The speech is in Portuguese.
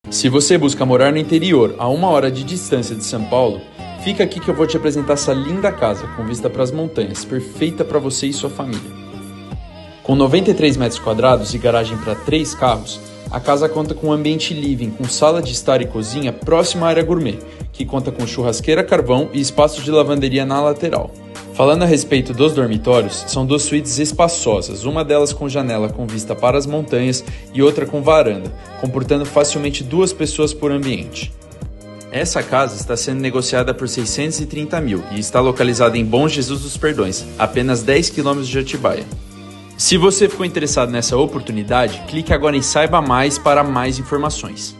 Se você busca morar no interior, a 1 hora de distância de São Paulo, fica aqui que eu vou te apresentar essa linda casa com vista para as montanhas, perfeita para você e sua família. Com 93 metros quadrados e garagem para 3 carros, a casa conta com um ambiente living com sala de estar e cozinha próxima à área gourmet, que conta com churrasqueira a carvão e espaço de lavanderia na lateral. Falando a respeito dos dormitórios, são 2 suítes espaçosas, uma delas com janela com vista para as montanhas e outra com varanda, comportando facilmente 2 pessoas por ambiente. Essa casa está sendo negociada por 630 mil e está localizada em Bom Jesus dos Perdões, apenas 10 km de Atibaia. Se você ficou interessado nessa oportunidade, clique agora em Saiba Mais para mais informações.